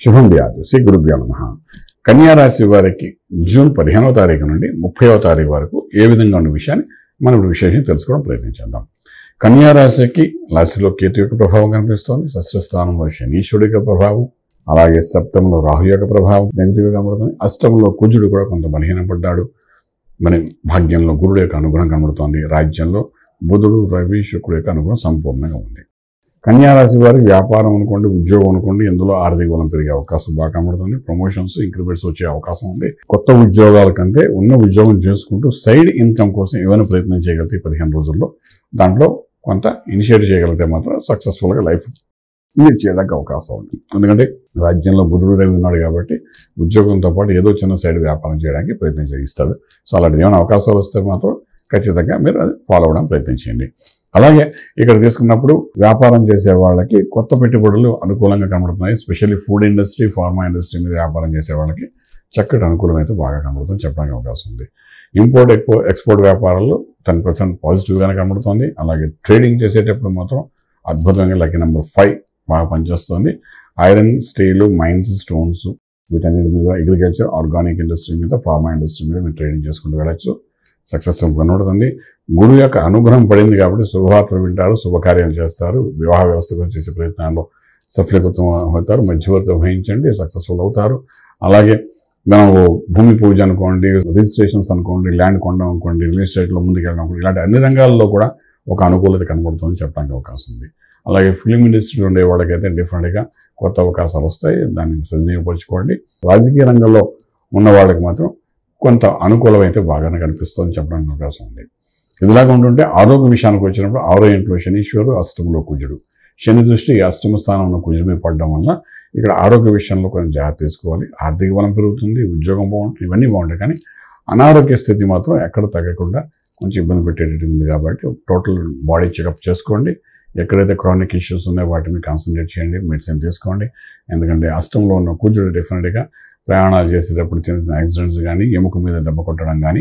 శుభం వ్యాధి శ్రీ గురుభ్యో నమః. కన్యా రాశి వారికి జూన్ 15వ తారీఖు నుండి 30వ తారీఖు వరకు ఏ విధంగా ఉన్న విషయాన్ని మనం ఇప్పుడు విశేషంగా తెలుసుకోవడం ప్రయత్నించేద్దాం. కన్యా రాశికి రాశిలో కేతు యొక్క ప్రభావం కనిపిస్తోంది. షష్ఠస్థానంలో శనీశ్వరుడి యొక్క ప్రభావం, అలాగే సప్తమంలో రాహు యొక్క ప్రభావం నెగిటివ్గా కనబడుతుంది. అష్టమంలో కుజుడు కూడా కొంత బలహీనపడ్డాడు. మన భాగ్యంలో గురుడు యొక్క అనుగ్రహం కనబడుతోంది. రాజ్యంలో బుధుడు, రవి, శుక్రుడు యొక్క అనుగ్రహం సంపూర్ణంగా ఉంది. కన్యా రాశి వారికి వ్యాపారం అనుకోండి, ఉద్యోగం అనుకోండి, ఎందులో ఆర్థిక బలం పెరిగే అవకాశం బాగా కనబడుతుంది. ప్రమోషన్స్, ఇంక్రిమెంట్స్ వచ్చే అవకాశం ఉంది. కొత్త ఉద్యోగాల కంటే ఉన్న ఉద్యోగం చేసుకుంటూ సైడ్ ఇన్కమ్ కోసం ఏమైనా ప్రయత్నం చేయగలిగితే 15 రోజుల్లో దాంట్లో కొంత ఇనిషియేట్ చేయగలిగితే మాత్రం సక్సెస్ఫుల్గా లైఫ్ లీడ్ చేయడానికి అవకాశం ఉంది. ఎందుకంటే రాజ్యంలో బుధుడు, రవి ఉన్నాడు కాబట్టి ఉద్యోగంతో పాటు ఏదో చిన్న సైడ్ వ్యాపారం చేయడానికి ప్రయత్నం చేయిస్తాడు. సో అలాంటి ఏమైనా అవకాశాలు వస్తే మాత్రం ఖచ్చితంగా మీరు అది ఫాలో అవ్వడం ప్రయత్నం చేయండి. అలాగే ఇక్కడ తీసుకున్నప్పుడు వ్యాపారం చేసే వాళ్ళకి కొత్త పెట్టుబడులు అనుకూలంగా కనబడుతున్నాయి. Especially food industry, pharma industry మీద వ్యాపారం చేసే వాళ్ళకి చక్కటి అనుకూలం అయితే బాగా కనబడుతుంది చెప్పడానికి అవకాశం ఉంది. ఇంపోర్ట్ ఎక్స్పోర్ట్ వ్యాపారాల్లో 10% పాజిటివ్గానే కనబడుతుంది. అలాగే ట్రేడింగ్ చేసేటప్పుడు మాత్రం అద్భుతంగా లక్కీ నెంబర్ 5 బాగా పనిచేస్తుంది. ఐరన్, స్టీలు, మైన్స్, స్టోన్స్ వీటన్నిటి మీద, అగ్రికల్చర్, ఆర్గానిక్ ఇండస్ట్రీ మీద, ఫార్మా ఇండస్ట్రీ మీద మీరు ట్రేడింగ్ చేసుకుంటూ వెళ్ళచ్చు. సక్సెస్ కనబడుతుంది. గురువు యొక్క అనుగ్రహం పడింది కాబట్టి శుభవార్తలు వింటారు, శుభకార్యాలు చేస్తారు. వివాహ వ్యవస్థ కోసం చేసే ప్రయత్నాల్లో సఫలీకృతం అవుతారు. మధ్యవర్తి వహించండి, సక్సెస్ఫుల్ అవుతారు. అలాగే మనం భూమి పూజ అనుకోండి, రిజిస్ట్రేషన్స్ అనుకోండి, ల్యాండ్ కొనడం అనుకోండి, రియల్ ఎస్టేట్లో ముందుకెళ్ళడం అనుకోండి, ఇలాంటి అన్ని రంగాల్లో కూడా ఒక అనుకూలత కనబడుతుందని చెప్పడానికి అవకాశం ఉంది. అలాగే ఫిలిం ఇండస్ట్రీలో ఉండే వాళ్ళకైతే డిఫరెంట్గా కొత్త అవకాశాలు వస్తాయి, దాన్ని సద్వినియోగపరచుకోండి. రాజకీయ రంగంలో ఉన్న వాళ్ళకి మాత్రం కొంత అనుకూలం అయితే బాగానే కనిపిస్తుందని చెప్పడానికి అవకాశం ఉంది. ఇదిలాగా ఉంటుంటే ఆరోగ్య విషయానికి వచ్చినప్పుడు 6వ ఇంట్లో శనీశ్వరుడు, అష్టమంలో కుజుడు. శని దృష్టి అష్టమ స్థానంలో కుజుడు మీద పడడం వల్ల ఇక్కడ ఆరోగ్య విషయంలో కొంచెం జాగ్రత్త తీసుకోవాలి. ఆర్థిక బలం పెరుగుతుంది, ఉద్యోగం బాగుంటుంది, ఇవన్నీ బాగుంటాయి. కానీ అనారోగ్య స్థితి మాత్రం ఎక్కడ తగ్గకుండా కొంచెం ఇబ్బంది పెట్టేటట్టు ఉంది కాబట్టి టోటల్ బాడీ చెకప్ చేసుకోండి. ఎక్కడైతే క్రానిక్ ఇష్యూస్ ఉన్నాయో వాటి మీద కాన్సన్ట్రేట్ చేయండి, మెడిసిన్ తీసుకోండి. ఎందుకంటే అష్టంలో ఉన్న కుజుడు డెఫినెట్గా ప్రయాణాలు చేసేటప్పుడు చిన్న చిన్న యాక్సిడెంట్స్ కానీ, ఎముక మీద దెబ్బ కొట్టడం కానీ,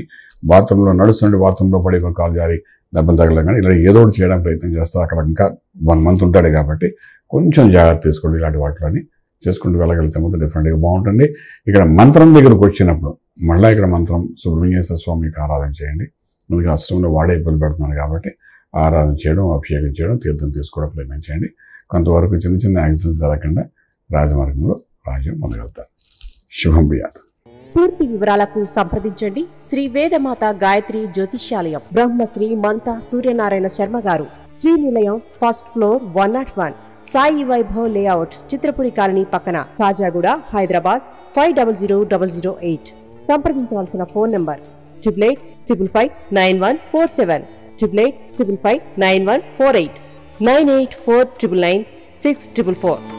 బాత్రూంలో నడుస్తుంటే బాత్రూంలో పడి కాలు జారి దెబ్బలు తగలడం కానీ, ఇలా ఏదో ఒకటి చేయడానికి ప్రయత్నం చేస్తారు. అక్కడ ఇంకా 1 మంత్ ఉంటాడు కాబట్టి కొంచెం జాగ్రత్త తీసుకోండి. ఇలాంటి వాటిని చేసుకుంటూ వెళ్ళగలిగితే మొత్తం డిఫరెంట్గా బాగుంటుంది. ఇక్కడ మంత్రం దగ్గరకు వచ్చినప్పుడు మళ్ళీ ఇక్కడ మంత్రం సుబ్రహ్మణ్యేశ్వర స్వామికి ఆరాధన చేయండి. అందుకే అష్టంలో వాడే ఇబ్బంది పెడుతున్నాడు కాబట్టి ఆరాధన చేయడం, అభిషేకం చేయడం, తీర్థం తీసుకోవడం ప్రయత్నం చేయండి. కొంతవరకు చిన్న చిన్న యాక్సిడెంట్స్ జరగకుండా రాజమార్గంలో రాజ్యం పొందగలుగుతారు. శుభం వ్యాధి. పూర్తి వివరాలకు సంప్రదించండి శ్రీ వేదమాత గాయత్రి జ్యోతిష్యాలయం, Brahmasri మంతా Suryanarayana Sharma garu, Srinilayam, first floor, 101, Sai Vaibhav layout, Chitrapuri colony పక్కన, కాజాగూడ, హైదరాబాద్ 500008. సంప్రదించవలసిన ఫోన్ నంబర్ 8855559147, 8855559148, 9849996644.